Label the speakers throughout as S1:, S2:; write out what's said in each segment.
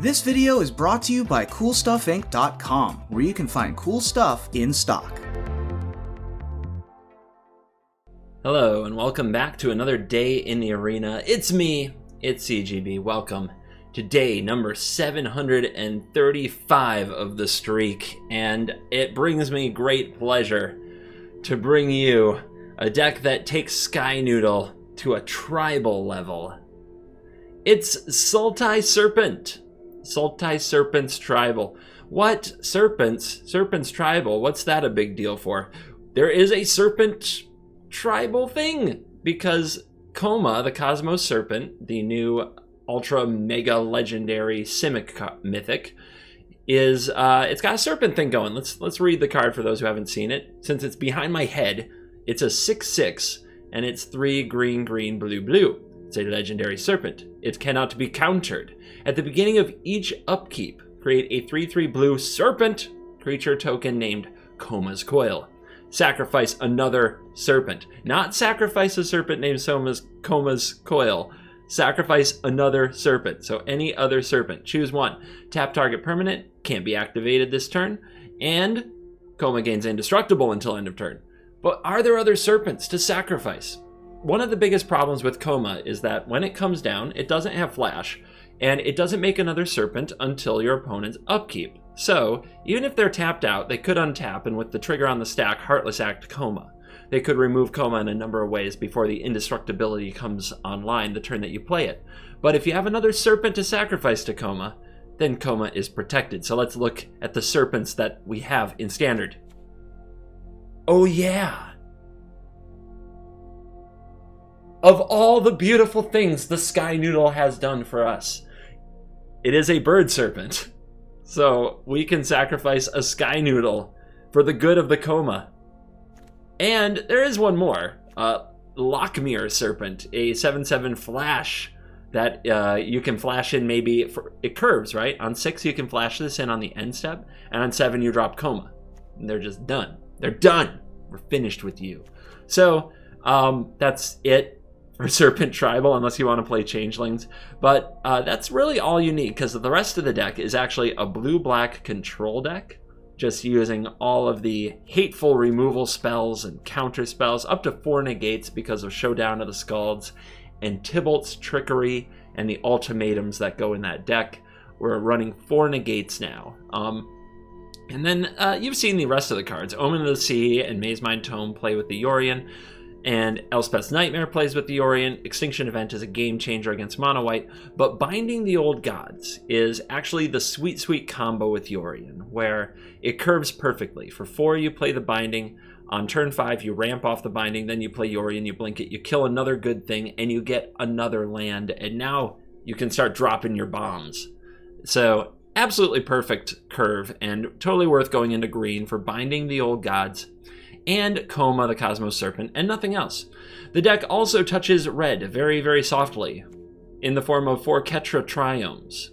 S1: This video is brought to you by CoolStuffInc.com, where you can find cool stuff in stock.
S2: Hello, and welcome back to another day in the arena. It's me, it's CGB. Welcome to day number 735 of the streak, and it brings me great pleasure to bring you a deck that takes Sky Noodle to a tribal level. It's Sultai Serpents Tribal. What? Serpents Tribal? What's that a big deal for? There is a serpent tribal thing, because Koma, the Cosmos Serpent, the new ultra mega legendary Simic mythic, is it's got a serpent thing going. Let's read the card for those who haven't seen it. Since it's behind my head, it's a 6/6 and it's 3 green blue. It's a legendary serpent. It cannot be countered. At the beginning of each upkeep, create a 3/3 blue serpent creature token named Koma's COIL. Sacrifice another serpent. Not sacrifice a serpent named Koma's COIL. Sacrifice another serpent. So any other serpent. Choose one. Tap target permanent. Can't be activated this turn. And Koma gains indestructible until end of turn. But are there other serpents to sacrifice? One of the biggest problems with Koma is that when it comes down, it doesn't have flash, and it doesn't make another serpent until your opponent's upkeep. So, even if they're tapped out, they could untap, and with the trigger on the stack, Heartless Act Koma. They could remove Koma in a number of ways before the indestructibility comes online the turn that you play it. But if you have another serpent to sacrifice to Koma, then Koma is protected. So let's look at the serpents that we have in Standard. Oh yeah! Of all the beautiful things the Sky Noodle has done for us, it is a bird serpent. So we can sacrifice a Sky Noodle for the good of the Koma. And there is one more. Lockmere Serpent, a 7/7 flash that you can flash in maybe, it curves, right? On 6 you can flash this in on the end step, and on 7 you drop Koma. And they're just done. They're done. We're finished with you. So that's it for Serpent Tribal, unless you want to play Changelings. But that's really all you need, because the rest of the deck is actually a blue-black control deck, just using all of the hateful removal spells and counter spells, up to 4 negates because of Showdown of the Scalds, and Tybalt's Trickery, and the ultimatums that go in that deck. We're running 4 negates now. And then you've seen the rest of the cards. Omen of the Sea and Mazemind Tome play with the Yorion, and Elspeth's Nightmare plays with the Yorion. Extinction Event is a game changer against Mono White, but Binding the Old Gods is actually the sweet combo with Yorion, where it curves perfectly. For 4 you play the Binding, on turn 5 you ramp off the Binding, then you play Yorion, you blink it, you kill another good thing, and you get another land, and now you can start dropping your bombs. So absolutely perfect curve, and totally worth going into green for Binding the Old Gods and Koma, the Cosmos Serpent, and nothing else. The deck also touches red very softly in the form of 4 Ketra Triomes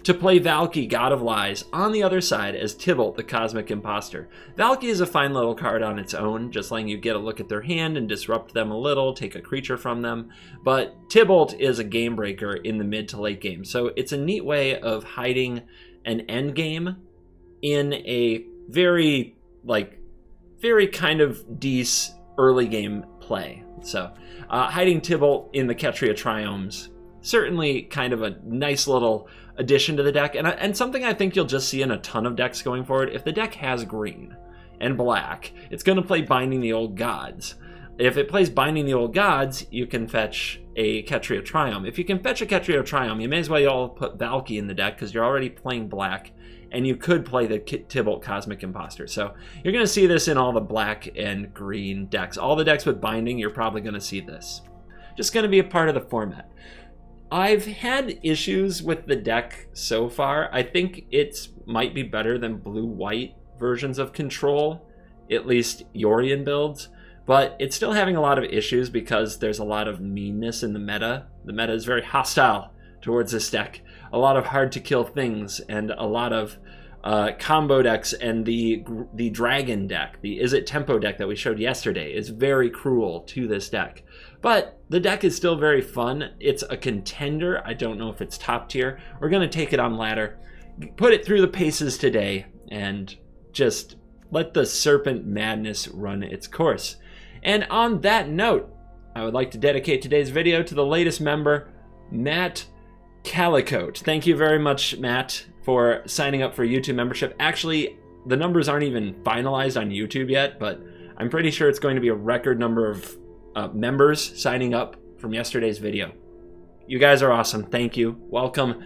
S2: to play Valky, God of Lies, on the other side as Tybalt, the Cosmic Imposter. Valky is a fine little card on its own, just letting you get a look at their hand and disrupt them a little, take a creature from them, but Tybalt is a game breaker in the mid to late game, so it's a neat way of hiding an end game in a very kind of decent early game play. So hiding Tybalt in the Ketria Triomes, certainly kind of a nice little addition to the deck, and something I think you'll just see in a ton of decks going forward. If the deck has green and black, it's going to play Binding the Old Gods. If it plays Binding the Old Gods, you can fetch a Ketria Triome. If you can fetch a Ketria Triome, you may as well all put Valky in the deck, because you're already playing black, and you could play the Tybalt Cosmic Imposter. So you're going to see this in all the black and green decks. All the decks with Binding, you're probably going to see this. Just going to be a part of the format. I've had issues with the deck so far. I think it might be better than blue-white versions of Control, at least Yorion builds, but it's still having a lot of issues because there's a lot of meanness in the meta. The meta is very hostile towards this deck. A lot of hard-to-kill things and a lot of combo decks, and the dragon deck, the Is It Tempo deck that we showed yesterday, is very cruel to this deck. But the deck is still very fun. It's a contender. I don't know if it's top tier. We're going to take it on ladder, put it through the paces today, and just let the Serpent madness run its course. And on that note, I would like to dedicate today's video to the latest member, Matt Calicote. Thank you very much, Matt, for signing up for YouTube membership. Actually, the numbers aren't even finalized on YouTube yet, but I'm pretty sure it's going to be a record number of members signing up from yesterday's video. You guys are awesome. Thank you. Welcome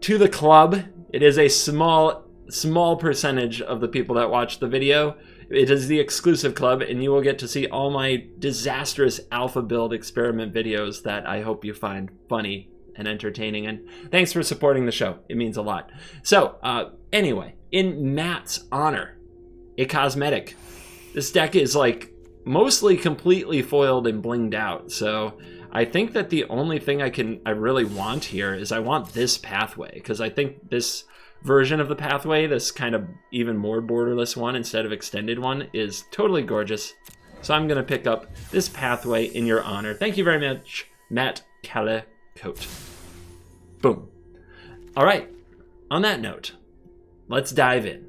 S2: to the club. It is a small percentage of the people that watch the video. It is the exclusive club, and you will get to see all my disastrous alpha build experiment videos that I hope you find funny and entertaining. And thanks for supporting the show. It means a lot. So anyway, in Matt's honor, a cosmetic. This deck is like mostly completely foiled and blinged out. So I think that the only thing I really want here is I want this pathway, because I think this version of the pathway, this kind of even more borderless one instead of extended one, is totally gorgeous. So I'm going to pick up this pathway in your honor. Thank you very much, Matt Calicote. Boom. All right. On that note, let's dive in.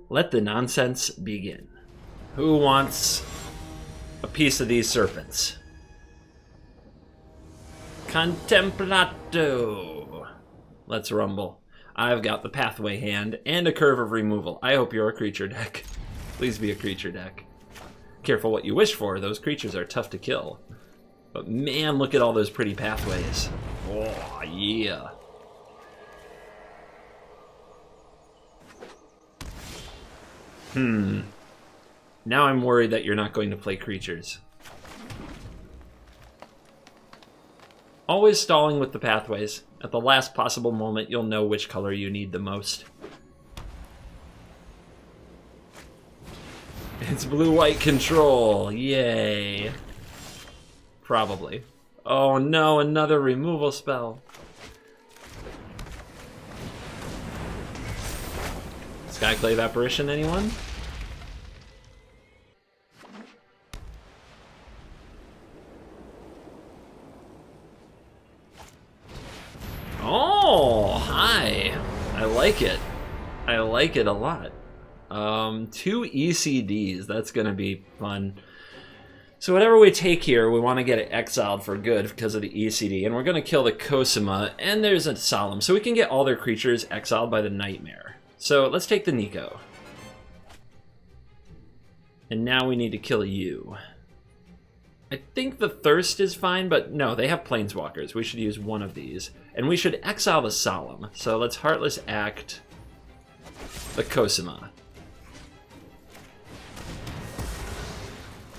S2: Let the nonsense begin. Who wants a piece of these serpents? Contemplato. Let's rumble. I've got the pathway hand and a curve of removal. I hope you're a creature deck. Please be a creature deck. Careful what you wish for. Those creatures are tough to kill. But man, look at all those pretty pathways. Oh, yeah. Now I'm worried that you're not going to play creatures. Always stalling with the pathways. At the last possible moment, you'll know which color you need the most. It's blue-white control. Yay. Probably. Oh no, another removal spell. Skyclave Apparition, anyone? Oh, hi. I like it. I like it a lot. 2 ECDs. That's going to be fun. So whatever we take here, we want to get it exiled for good because of the ECD. And we're going to kill the Cosima. And there's a Solemn. So we can get all their creatures exiled by the Nightmare. So let's take the Nico. And now we need to kill you. I think the Thirst is fine, but no, they have Planeswalkers. We should use one of these. And we should exile the Solemn. So let's Heartless Act the Cosima.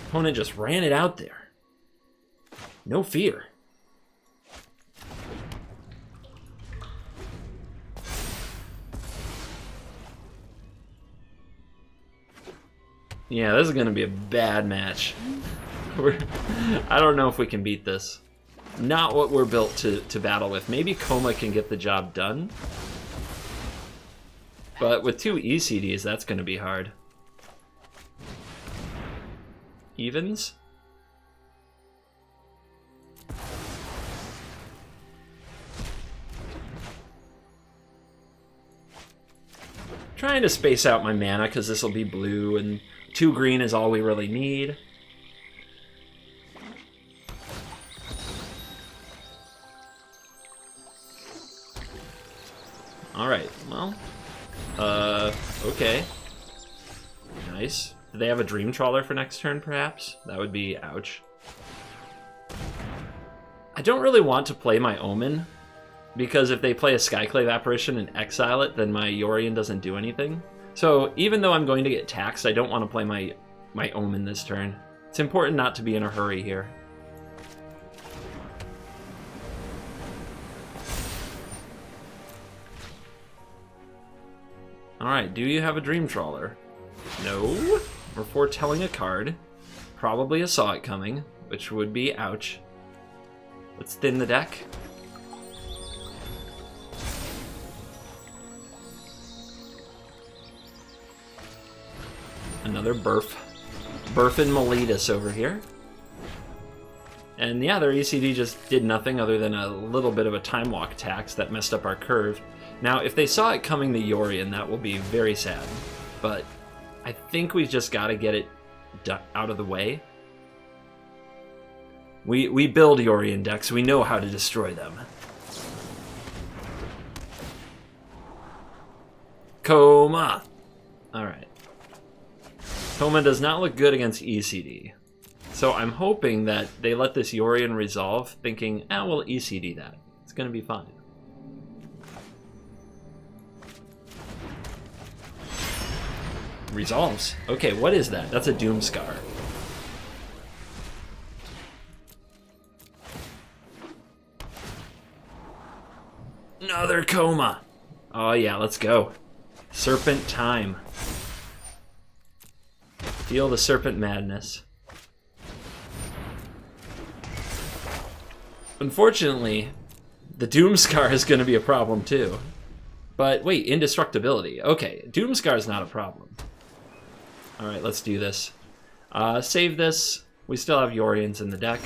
S2: Opponent just ran it out there. No fear. Yeah, this is going to be a bad match. I don't know if we can beat this. Not what we're built to battle with. Maybe Koma can get the job done. But with 2 ECDs, that's going to be hard. Evens? Trying to space out my mana because this will be blue, and 2 green is all we really need. Alright, well, okay. Nice. Do they have a Dream Trawler for next turn, perhaps? That would be ouch. I don't really want to play my Omen, because if they play a Skyclave Apparition and exile it, then my Yorion doesn't do anything. So even though I'm going to get taxed, I don't want to play my Omen this turn. It's important not to be in a hurry here. Alright, do you have a Dream Trawler? No. We're foretelling a card. Probably a Saw It Coming, which would be ouch. Let's thin the deck. Another Burf. Burf and Miletus over here. And yeah, their ECD just did nothing other than a little bit of a time walk tax that messed up our curve. Now, if they saw it coming to Yorion, that will be very sad. But I think we've just got to get it out of the way. We build Yorion decks. We know how to destroy them. Koma! Alright. Koma does not look good against ECD. So I'm hoping that they let this Yorion resolve, thinking, we'll ECD that. It's going to be fine. Resolves. Okay, what is that? That's a Doomscar. Another Koma. Oh yeah, let's go. Serpent time. Feel the serpent madness. Unfortunately, the Doomscar is going to be a problem too. But wait, indestructibility. Okay, Doomscar is not a problem. Alright, let's do this. Save this. We still have Yorions in the deck.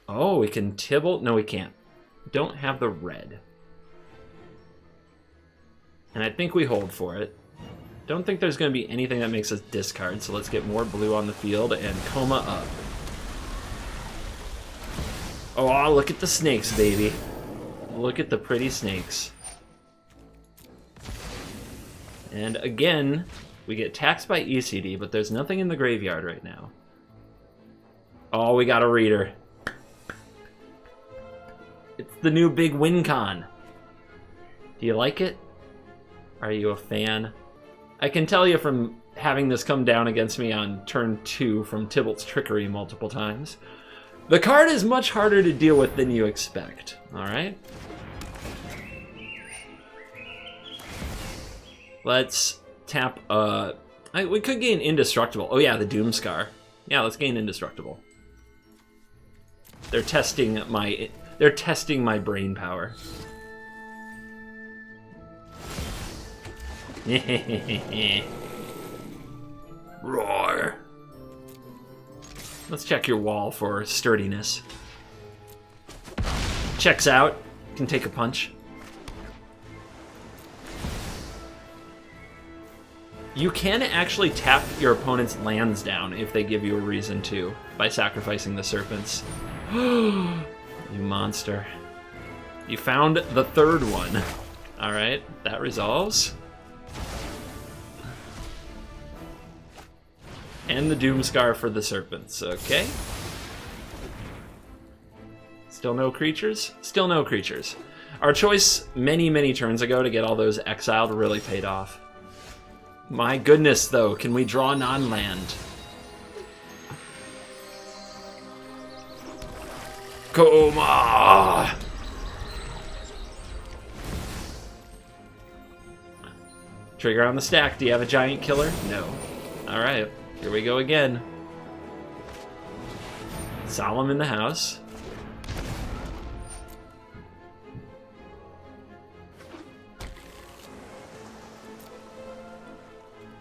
S2: Oh, we can Tibble? No, we can't. Don't have the red. And I think we hold for it. Don't think there's going to be anything that makes us discard, so let's get more blue on the field and Koma up. Oh, look at the snakes, baby. Look at the pretty snakes. And again, we get taxed by ECD, but there's nothing in the graveyard right now. Oh, we got a reader. It's the new big win con. Do you like it? Are you a fan? I can tell you from having this come down against me on turn 2 from Tybalt's Trickery multiple times, the card is much harder to deal with than you expect, alright? Let's tap, we could gain Indestructible. Oh yeah, the Doomscar. Yeah, let's gain Indestructible. They're testing my brain power. Roar. Let's check your wall for sturdiness. Checks out. Can take a punch. You can actually tap your opponent's lands down if they give you a reason to by sacrificing the Serpents. You monster. You found the third one. Alright, that resolves. And the Doomscar for the Serpents, okay. Still no creatures? Still no creatures. Our choice many, many turns ago to get all those exiled really paid off. My goodness, though, can we draw non-land? Koma! Trigger on the stack. Do you have a giant killer? No. Alright. Here we go again. Solemn in the house.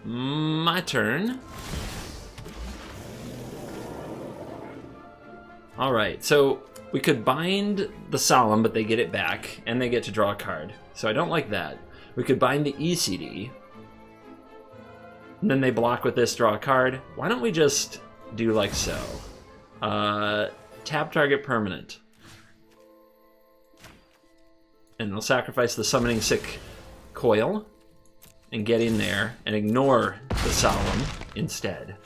S2: My turn. Alright, so we could bind the Solemn, but they get it back, and they get to draw a card. So I don't like that. We could bind the ECD. And then they block with this, draw a card. Why don't we just do like so? Tap target permanent. And we'll sacrifice the Summoning Sick Coil and get in there and ignore the Solemn instead.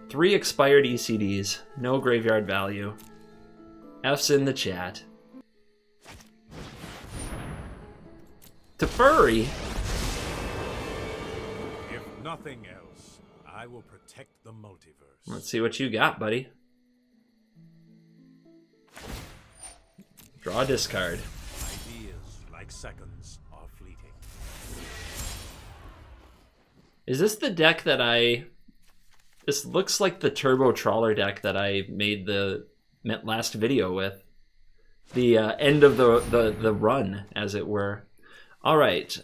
S2: Three expired ECDs, no graveyard value. F's in the chat. Teferi?
S3: If nothing else, I will protect the multiverse.
S2: Let's see what you got, buddy. Draw a discard.
S3: Ideas, like seconds, are fleeting.
S2: Is this the deck that This looks like the Turbo Trawler deck that I made the last video with. the end of the run, as it were. All right.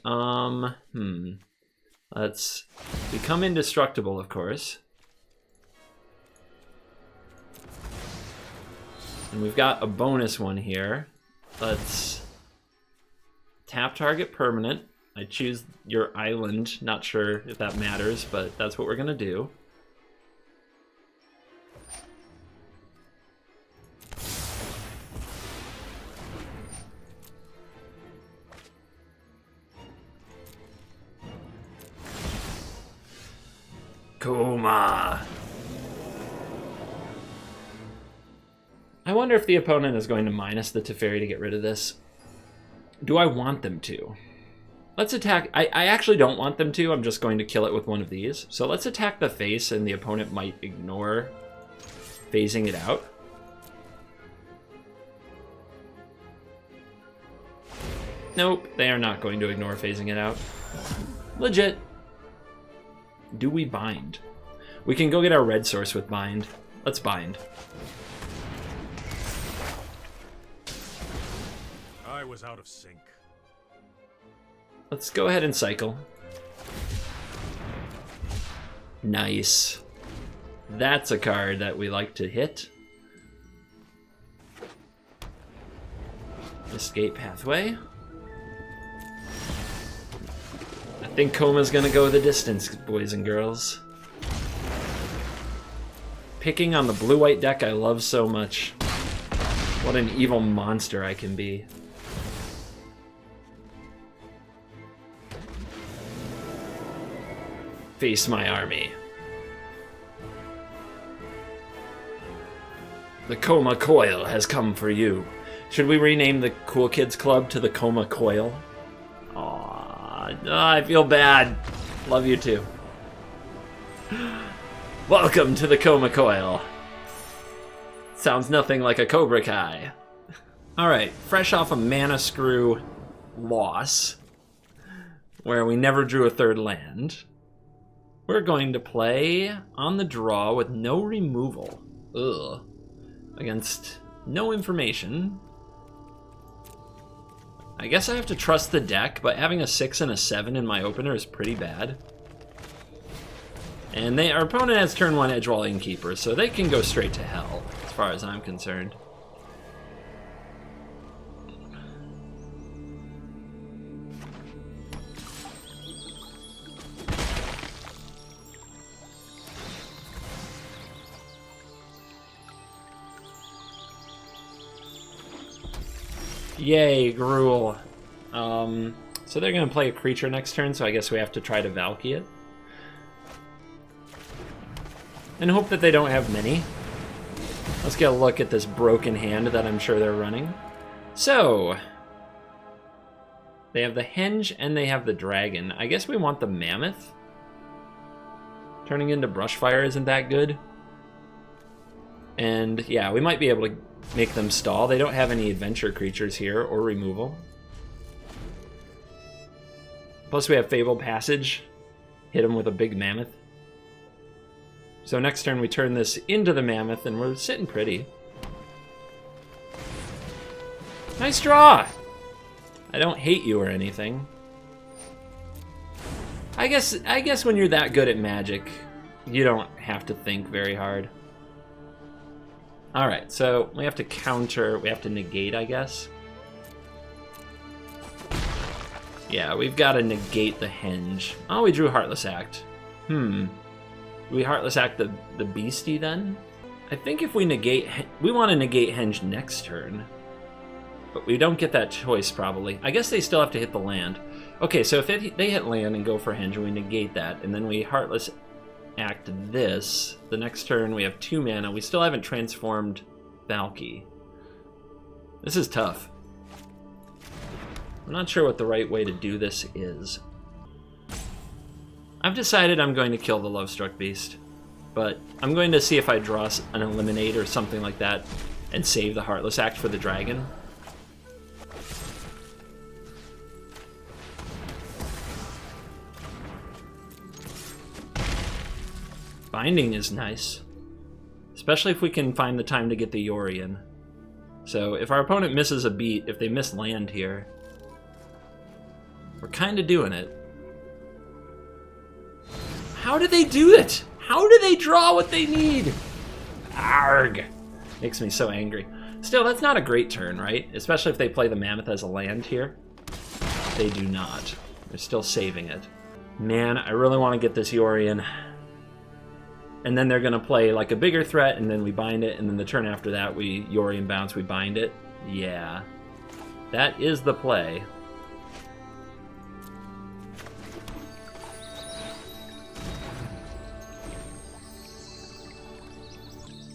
S2: Let's become indestructible, of course. And we've got a bonus one here. Let's tap target permanent. I choose your island. Not sure if that matters, but that's what we're gonna do. Koma. I wonder if the opponent is going to minus the Teferi to get rid of this. Do I want them to? Let's attack. I actually don't want them to. I'm just going to kill it with one of these. So let's attack the face, and the opponent might ignore phasing it out. Nope, they are not going to ignore phasing it out. Legit. Do we bind? We can go get our red source with bind. Let's bind.
S3: I was out of sync.
S2: Let's go ahead and cycle. Nice. That's a card that we like to hit. Escape pathway. I think Koma's gonna go the distance, boys and girls. Picking on the blue-white deck I love so much. What an evil monster I can be. Face my army. The COMA COIL has come for you. Should we rename the Cool Kids Club to the COMA COIL? Aww, I feel bad. Love you too. Welcome to the COMA COIL. Sounds nothing like a Cobra Kai. Alright, fresh off a mana screw loss, where we never drew a third land, we're going to play on the draw with no removal. Ugh. Against no information. I guess I have to trust the deck, but having a 6 and a 7 in my opener is pretty bad. And our opponent has turn 1 Edgewall Innkeeper, so they can go straight to hell, as far as I'm concerned. Yay, Gruel. So they're going to play a creature next turn, so I guess we have to try to Valky it. And hope that they don't have many. Let's get a look at this broken hand that I'm sure they're running. So, they have the Henge and they have the Dragon. I guess we want the Mammoth. Turning into Brushfire isn't that good. And yeah, we might be able to make them stall. They don't have any adventure creatures here or removal. Plus we have Fabled Passage. Hit them with a big Mammoth. So next turn we turn this into the Mammoth and we're sitting pretty. Nice draw! I don't hate you or anything. I guess when you're that good at Magic, you don't have to think very hard. Alright, so we have to counter, we have to negate, I guess. Yeah, we've got to negate the Henge. Oh, we drew Heartless Act. Do we Heartless Act the Beastie then? I think if we negate, we want to negate Henge next turn. But we don't get that choice, probably. I guess they still have to hit the land. Okay, so if they hit land and go for Henge, we negate that, and then we Heartless Act this. The next turn we have 2 mana. We still haven't transformed Valky. This is tough. I'm not sure what the right way to do this is. I've decided I'm going to kill the Lovestruck Beast, but I'm going to see if I draw an Eliminate or something like that and save the Heartless Act for the Dragon. Binding is nice, especially if we can find the time to get the Yorion. So if our opponent misses a beat, if they miss land here, we're kind of doing it. How do they do it? How do they draw what they need? Arg! Makes me so angry. Still, that's not a great turn, right? Especially if they play the Mammoth as a land here. They do not. They're still saving it. Man, I really want to get this Yorion. And then they're going to play like a bigger threat, and then we bind it, and then the turn after that, we Yorion bounce, we bind it. Yeah. That is the play.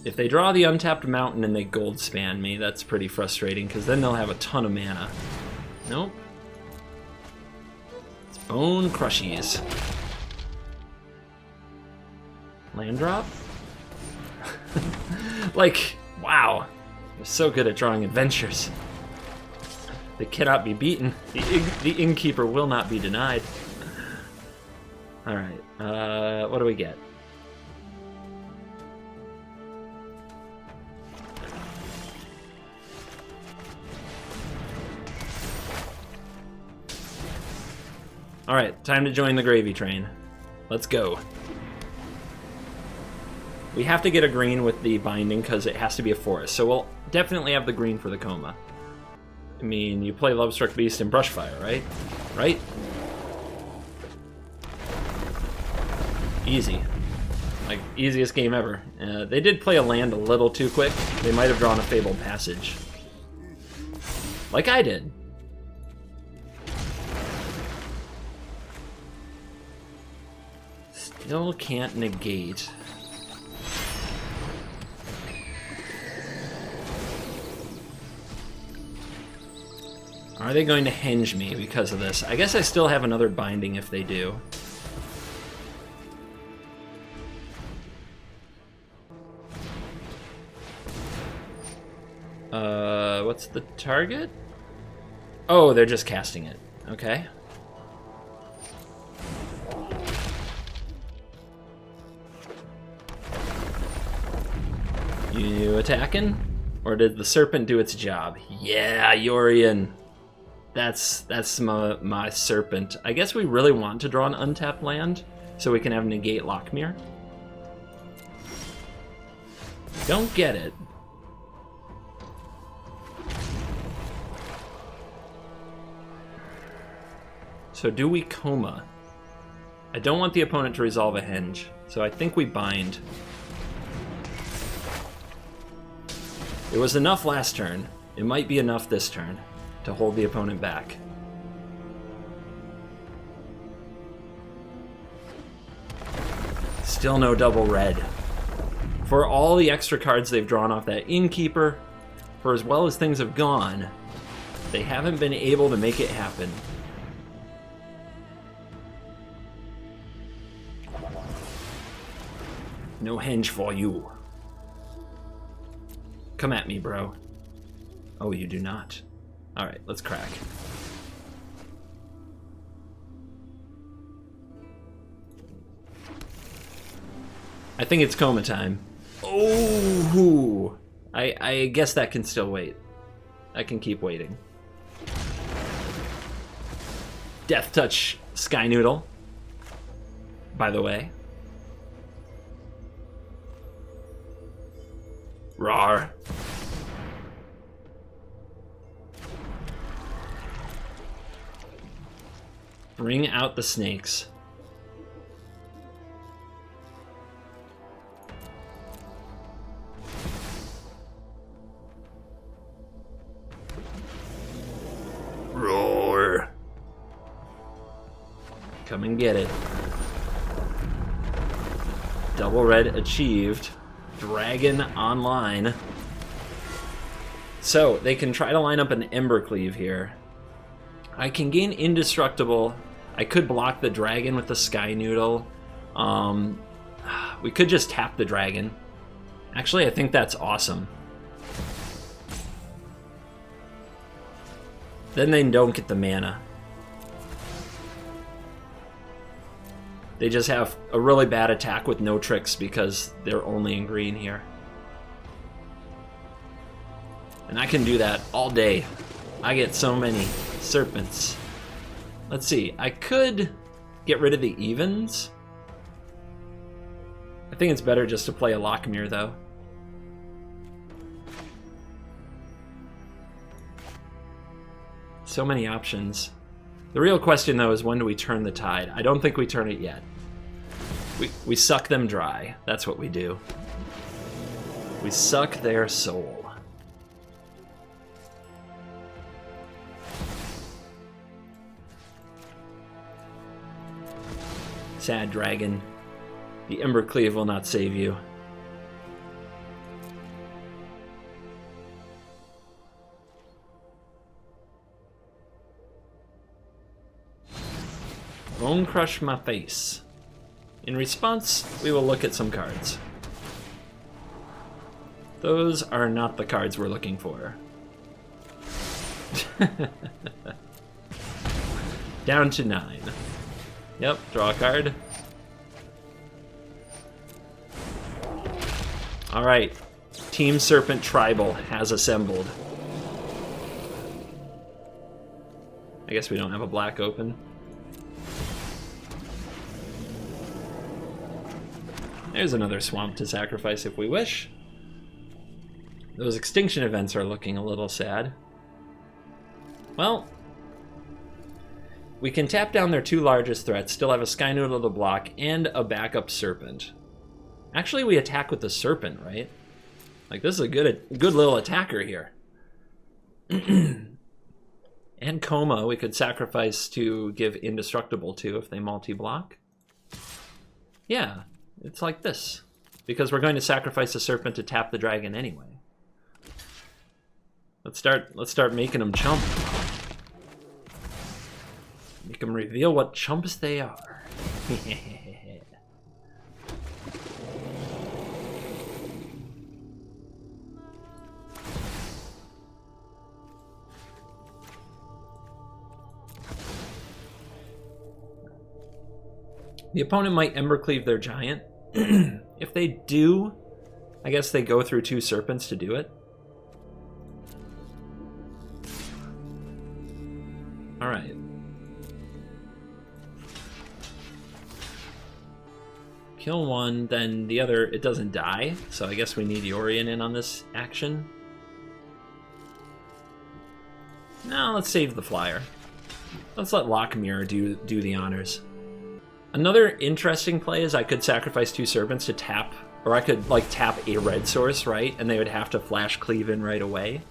S2: If they draw the untapped mountain and they gold span me, that's pretty frustrating, because then they'll have a ton of mana. Nope. It's Bone Crushies. Land drop? Like, wow. They're so good at drawing adventures. They cannot be beaten. The Innkeeper will not be denied. Alright, what do we get? Alright, time to join the gravy train. Let's go. We have to get a green with the binding because it has to be a forest, so we'll definitely have the green for the Koma. I mean, you play Lovestruck Beast and Brushfire, right? Right? Easy. Like, easiest game ever. They did play a land a little too quick. They might have drawn a Fabled Passage. Like I did. Still can't negate. Are they going to henge me because of this? I guess I still have another binding if they do. What's the target? Oh, they're just casting it. Okay. You attacking? Or did the serpent do its job? Yeah, Yorion. That's my serpent. I guess we really want to draw an untapped land so we can have negate Lockmere. Don't get it. So do we Koma? I don't want the opponent to resolve a henge, so I think we bind. It was enough last turn. It might be enough this turn to hold the opponent back. Still no double red. For all the extra cards they've drawn off that Innkeeper, for as well as things have gone, they haven't been able to make it happen. No henge for you. Come at me, bro. Oh, you do not. Alright, let's crack. I think it's Koma time. Oh! I guess that can still wait. I can keep waiting. Death Touch Sky Noodle, by the way. Rawr. Bring out the snakes. Roar. Come and get it. Double red achieved. Dragon online. So, they can try to line up an Embercleave here. I can gain Indestructible. I could block the dragon with the Sky Noodle. We could just tap the dragon. Actually, I think that's awesome. Then they don't get the mana. They just have a really bad attack with no tricks because they're only in green here. And I can do that all day. I get so many serpents. Let's see, I could get rid of the evens. I think it's better just to play a Lockmere though. So many options. The real question though is, when do we turn the tide? I don't think we turn it yet. We suck them dry. That's what we do. We suck their soul. Sad dragon. The Embercleave will not save you. Bone crush my face. In response, we will look at some cards. Those are not the cards we're looking for. Down to 9. Yep, draw a card. Alright, Team Serpent Tribal has assembled. I guess we don't have a black open. There's another swamp to sacrifice if we wish. Those extinction events are looking a little sad. Well, we can tap down their 2 largest threats, still have a Sky Noodle to block, and a backup Serpent. Actually, we attack with the Serpent, right? Like, this is a good little attacker here. And Koma, we could sacrifice to give Indestructible to if they multi-block. Yeah, it's like this. Because we're going to sacrifice the Serpent to tap the dragon anyway. Let's start making them chump. Make them reveal what chumps they are. The opponent might Embercleave their giant. If they do, I guess they go through 2 serpents to do it. Alright. Kill one, then the other, it doesn't die, so I guess we need Yorion in on this action. No, let's save the flyer. Let's let Lockmere do the honors. Another interesting play is I could sacrifice 2 serpents to tap, or I could like tap a red source, right? And they would have to flash cleave in right away.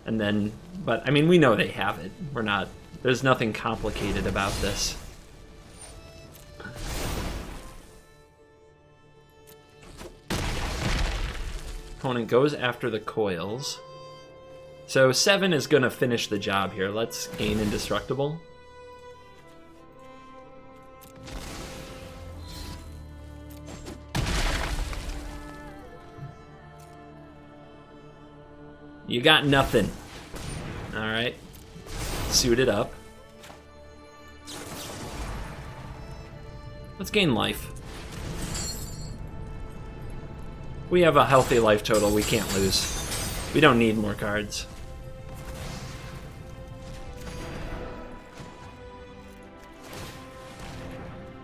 S2: And then, but I mean, we know they have it. We're not, there's nothing complicated about this. Opponent goes after the coils. So 7 is gonna finish the job here. Let's gain Indestructible. You got nothing. Alright. Suit it up. Let's gain life. We have a healthy life total, we can't lose. We don't need more cards.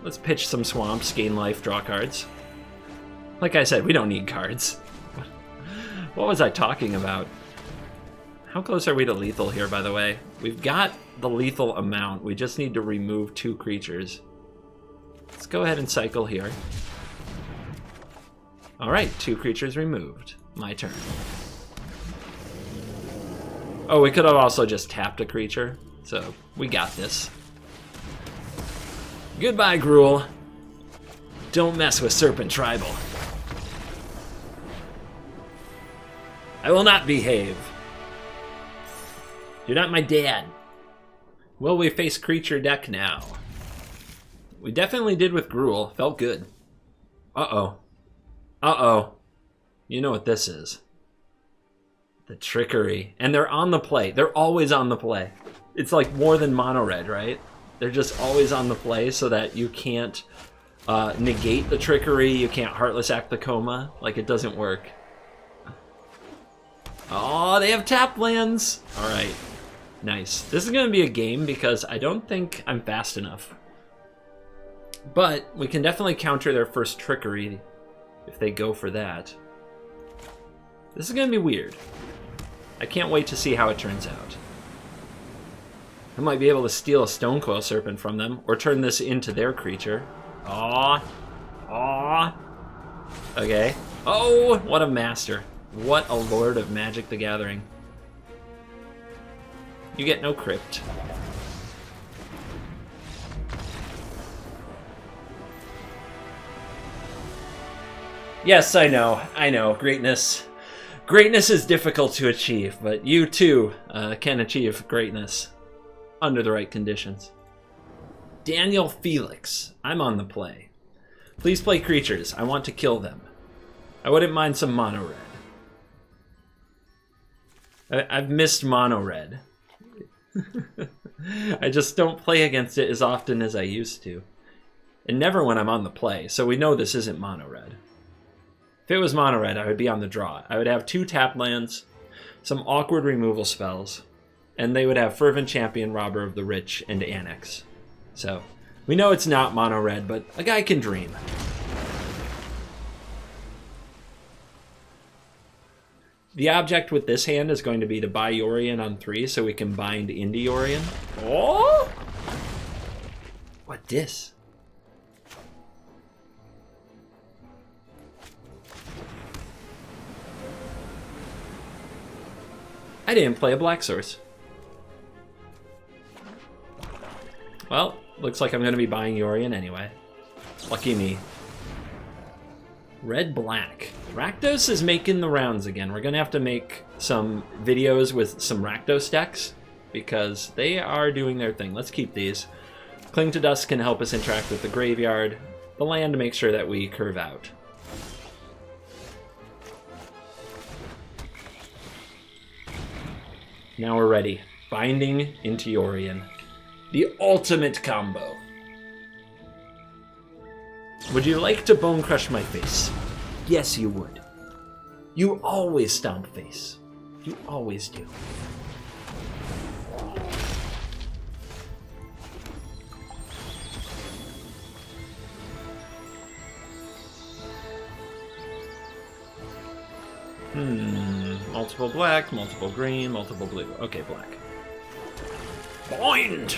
S2: Let's pitch some swamps, gain life, draw cards. Like I said, we don't need cards. What was I talking about? How close are we to lethal here, by the way? We've got the lethal amount. We just need to remove 2 creatures. Let's go ahead and cycle here. Alright, 2 creatures removed. My turn. Oh, we could have also just tapped a creature. So, we got this. Goodbye, Gruel. Don't mess with Serpent Tribal. I will not behave. You're not my dad. Will we face creature deck now? We definitely did with Gruel. Felt good. Uh-oh. Uh-oh. You know what this is. The trickery. And they're on the play. They're always on the play. It's like more than mono red, right? They're just always on the play so that you can't negate the trickery. You can't Heartless Act the Koma. Like, it doesn't work. Oh, they have tap lands. All right, nice. This is gonna be a game because I don't think I'm fast enough. But we can definitely counter their first trickery if they go for that. This is gonna be weird. I can't wait to see how it turns out. I might be able to steal a Stone Coil Serpent from them, or turn this into their creature. Aww. Aww. Okay. Oh, what a master. What a Lord of Magic the Gathering. You get no crypt. Yes, I know, greatness. Greatness is difficult to achieve, but you too can achieve greatness under the right conditions. Daniel Felix, I'm on the play. Please play creatures, I want to kill them. I wouldn't mind some mono red. I've missed mono red. I just don't play against it as often as I used to. And never when I'm on the play, so we know this isn't mono red. If it was mono red, I would be on the draw. I would have 2 tap lands, some awkward removal spells, and they would have Fervent Champion, Robber of the Rich, and Annex. So, we know it's not mono red, but a guy can dream. The object with this hand is going to be to buy Yorion on 3 so we can bind into Yorion. Oh! What this? I didn't play a black source. Well, looks like I'm going to be buying Yorion anyway. Lucky me. Red-black. Rakdos is making the rounds again. We're going to have to make some videos with some Rakdos decks because they are doing their thing. Let's keep these. Cling to Dust can help us interact with the graveyard. The land to make sure that we curve out. Now we're ready. Binding into Yorion. The ultimate combo. Would you like to bone crush my face? Yes, you would. You always stomp face. You always do. Multiple black, multiple green, multiple blue. Okay, black. Bind!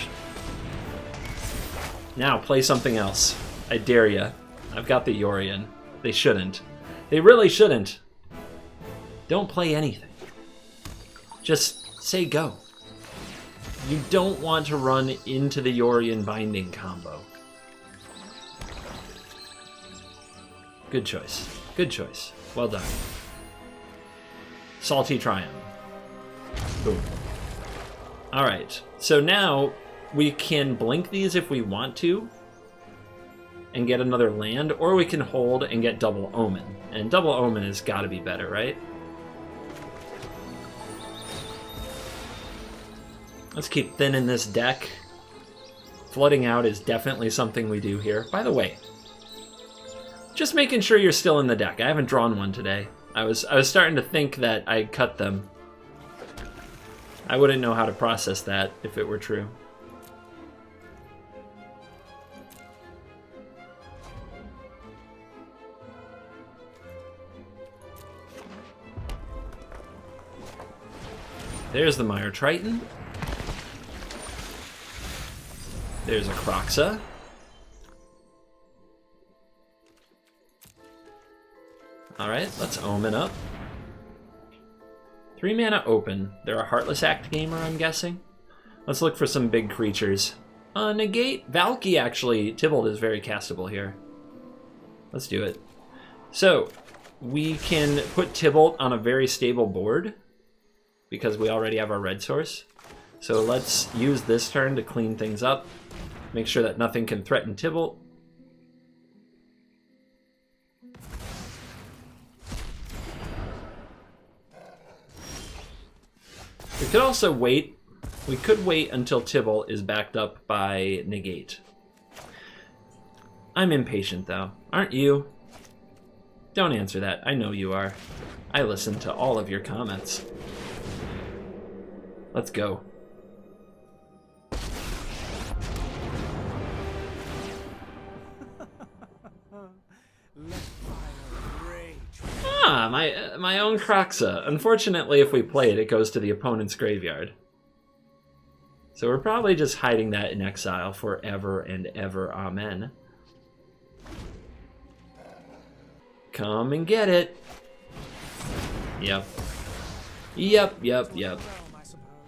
S2: Now play something else. I dare ya. I've got the Yorion. They shouldn't. They really shouldn't. Don't play anything. Just say go. You don't want to run into the Yorion binding combo. Good choice. Good choice. Well done. Salty Triumph. Boom. Alright, so now we can blink these if we want to and get another land, or we can hold and get Double Omen. And Double Omen has got to be better, right? Let's keep thinning this deck. Flooding out is definitely something we do here. By the way, just making sure you're still in the deck. I haven't drawn one today. I was starting to think that I cut them. I wouldn't know how to process that if it were true. There's the Mire Triton. There's a Kroxa. Alright, let's Omen up. 3 mana open. They're a Heartless Act gamer, I'm guessing. Let's look for some big creatures. Negate. Valky, actually. Tybalt is very castable here. Let's do it. So, we can put Tybalt on a very stable board because we already have our red source. So let's use this turn to clean things up. Make sure that nothing can threaten Tybalt. We could also wait. We could wait until Tybalt is backed up by Negate. I'm impatient, though. Aren't you? Don't answer that. I know you are. I listen to all of your comments. Let's go. Ah, my own Kroxa. Unfortunately, if we play it, it goes to the opponent's graveyard. So we're probably just hiding that in exile forever and ever. Amen. Come and get it. Yep. Yep.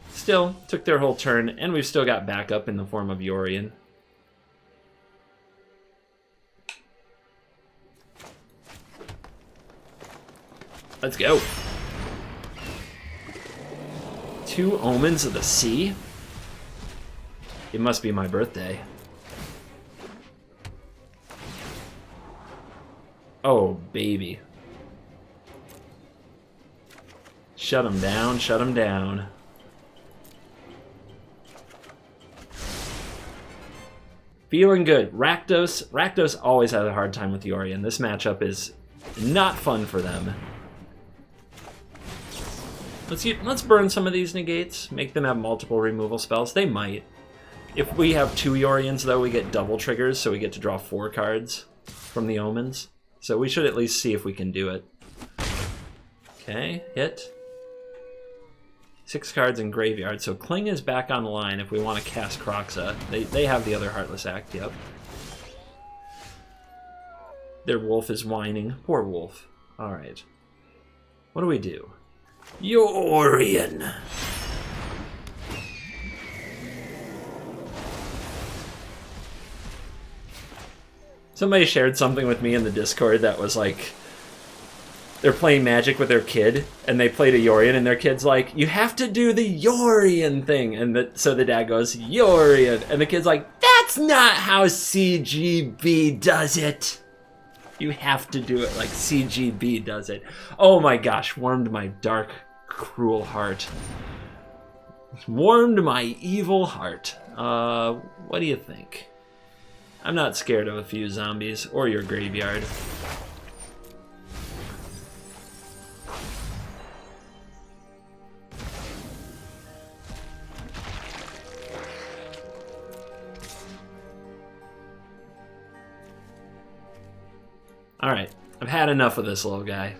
S2: Still, took their whole turn, and we've still got backup in the form of Yorion. Let's go. 2 Omens of the Sea? It must be my birthday. Oh, baby. Shut him down, shut him down. Feeling good. Rakdos always has a hard time with Yorion. This matchup is not fun for them. Let's burn some of these negates. Make them have multiple removal spells. They might. If we have 2 Yorions, though, we get double triggers, so we get to draw 4 cards from the Omens. So we should at least see if we can do it. Okay, hit. 6 cards in graveyard, so Kling is back on the line if we want to cast Kroxa. They have the other Heartless Act, yep. Their wolf is whining. Poor wolf. Alright. What do we do? Yorion! Somebody shared something with me in the Discord that was like, they're playing Magic with their kid, and they played a Yorion, and their kid's like, you have to do the Yorion thing. And so the dad goes, Yorion. And the kid's like, that's not how CGB does it. You have to do it like CGB does it. Oh my gosh, warmed my dark, cruel heart. Warmed my evil heart. What do you think? I'm not scared of a few zombies or your graveyard. Alright, I've had enough of this little guy.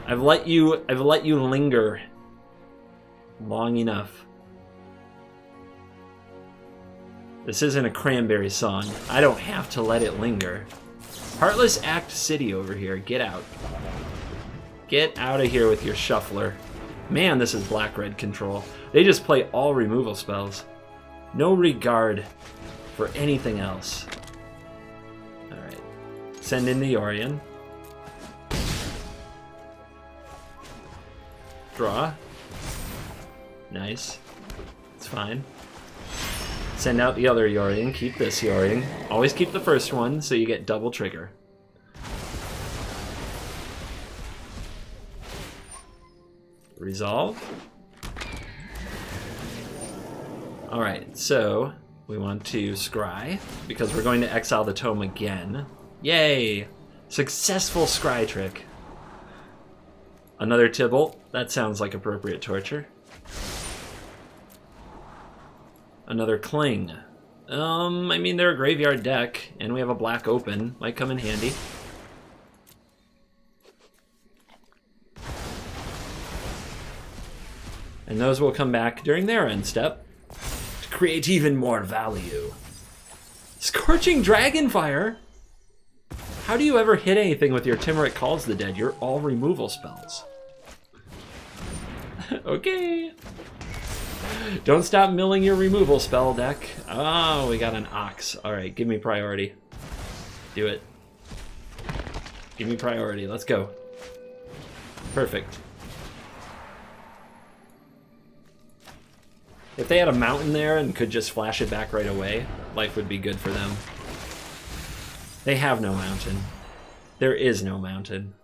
S2: I've let you linger long enough. This isn't a Cranberry song. I don't have to let it linger. Heartless Act City over here. Get out. Get out of here with your shuffler. Man, this is black-red control. They just play all removal spells. No regard for anything else. Alright. Send in the Yorion. Draw. Nice. It's fine. Send out the other Yorion. Keep this Yorion. Always keep the first one so you get double trigger. Resolve. Alright, so we want to scry because we're going to exile the tome again. Yay! Successful scry trick. Another Tybalt. That sounds like appropriate torture. Another Kling. I mean, they're a graveyard deck, and we have a black open. Might come in handy. And those will come back during their end step to create even more value. Scorching Dragonfire! How do you ever hit anything with your Timurit Calls the Dead? You're all removal spells. Okay. Don't stop milling your removal spell deck. Oh, we got an Ox. Alright, give me priority. Do it. Give me priority. Let's go. Perfect. If they had a mountain there and could just flash it back right away, life would be good for them. They have no mountain. There is no mountain.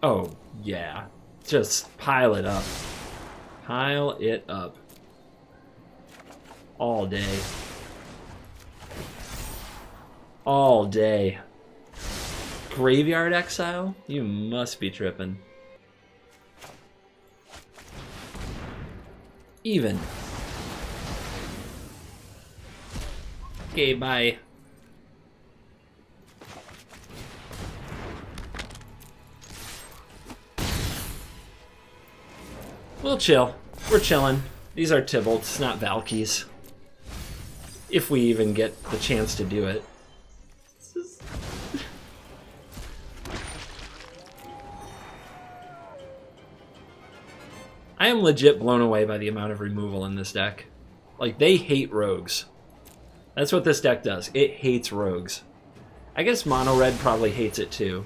S2: Oh, yeah. Just pile it up. Pile it up. All day. All day. Graveyard Exile? You must be tripping. Even. Okay, bye. We'll chill. We're chilling. These are Tybalts, not Valkies. If we even get the chance to do it. I am legit blown away by the amount of removal in this deck. Like, they hate rogues. That's what this deck does. It hates rogues. I guess Mono Red probably hates it too.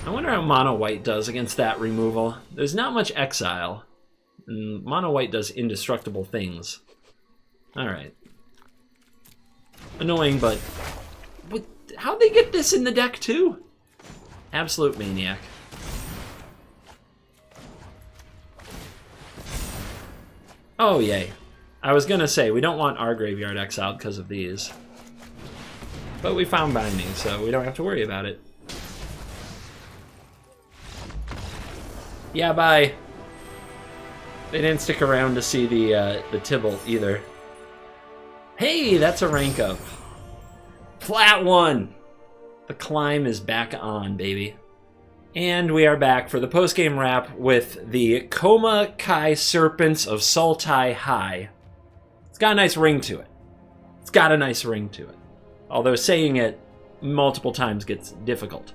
S2: I wonder how Mono White does against that removal. There's not much exile. And Mono White does indestructible things. Alright. Annoying, but... how'd they get this in the deck too? Absolute maniac. Oh, yay. I was gonna say, we don't want our graveyard exiled because of these. But we found Binding, so we don't have to worry about it. Yeah, bye. They didn't stick around to see the Tybalt either. Hey, that's a rank up. Flat 1! The climb is back on, baby. And we are back for the post-game wrap with the COMA Kai Serpents of Sultai High. It's got a nice ring to it. It's got a nice ring to it. Although saying it multiple times gets difficult.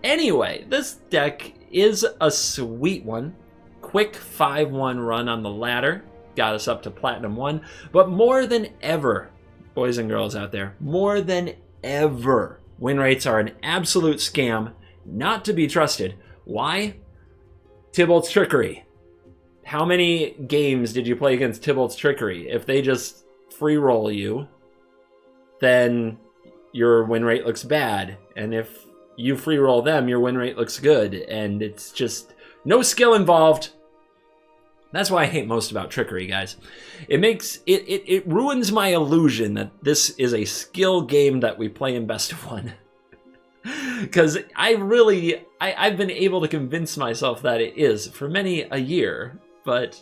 S2: Anyway, this deck is a sweet one. Quick 5-1 run on the ladder. Got us up to Platinum 1. But more than ever, boys and girls out there, more than ever, win rates are an absolute scam, not to be trusted. Why? Tybalt's Trickery. How many games did you play against Tybalt's Trickery? If they just free roll you, then your win rate looks bad. And if you free roll them, your win rate looks good. And it's just no skill involved. That's why I hate most about Trickery, guys. It makes it ruins my illusion that this is a skill game that we play in best of one. Because I've been able to convince myself that it is for many a year, but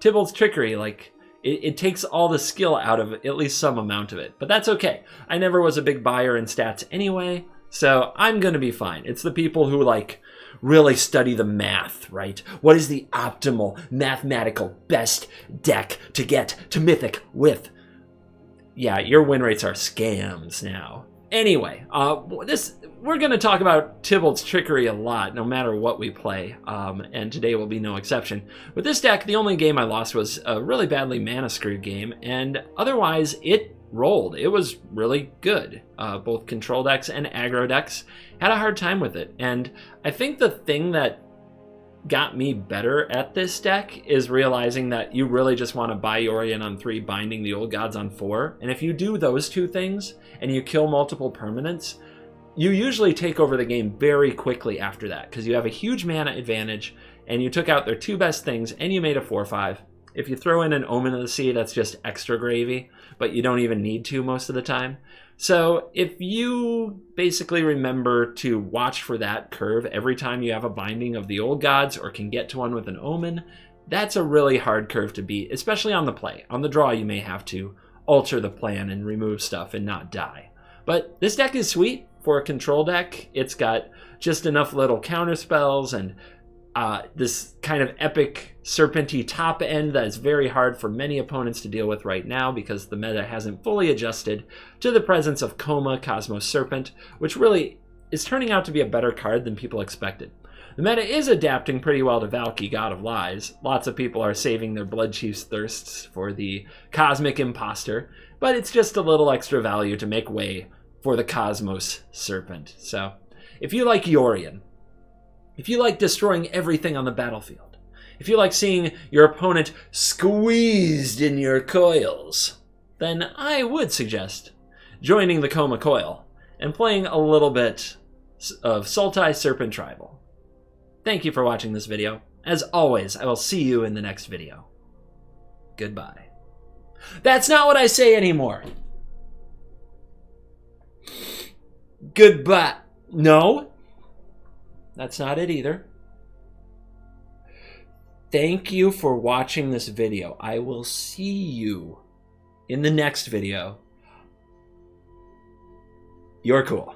S2: Tybalt's Trickery, like, it takes all the skill out of at least some amount of it. But that's okay. I never was a big buyer in stats anyway, so I'm gonna be fine. It's the people who, like, really study the math, right? What is the optimal mathematical best deck to get to Mythic with? Yeah, your win rates are scams now. Anyway, we're going to talk about Tybalt's Trickery a lot, no matter what we play, and today will be no exception. With this deck, the only game I lost was a really badly mana-screwed game, and otherwise, it rolled. It was really good. Both control decks and aggro decks had a hard time with it, and I think the thing that got me better at this deck is realizing that you really just want to buy Yorion on 3, binding the Old Gods on 4, and if you do those two things, and you kill multiple permanents, you usually take over the game very quickly after that, because you have a huge mana advantage, and you took out their 2 best things, and you made a 4/5. If you throw in an Omen of the Sea, that's just extra gravy, but you don't even need to most of the time. So if you basically remember to watch for that curve every time you have a binding of the Old Gods or can get to one with an Omen, that's a really hard curve to beat, especially on the play. On the draw, you may have to alter the plan and remove stuff and not die. But this deck is sweet for a control deck. It's got just enough little counter spells and this kind of epic serpenty top end that is very hard for many opponents to deal with right now because the meta hasn't fully adjusted to the presence of Koma, Cosmos Serpent, which really is turning out to be a better card than people expected. The meta is adapting pretty well to Valky, God of Lies. Lots of people are saving their Blood Chief's thirsts for the Cosmic Imposter, but it's just a little extra value to make way for the Cosmos Serpent. So, if you like Yorion, if you like destroying everything on the battlefield, if you like seeing your opponent squeezed in your coils, then I would suggest joining the Coma COIL and playing a little bit of Sultai Serpent Tribal. Thank you for watching this video. As always, I will see you in the next video. Goodbye. That's not what I say anymore. Goodbye. No, that's not it either. Thank you for watching this video. I will see you in the next video. You're cool.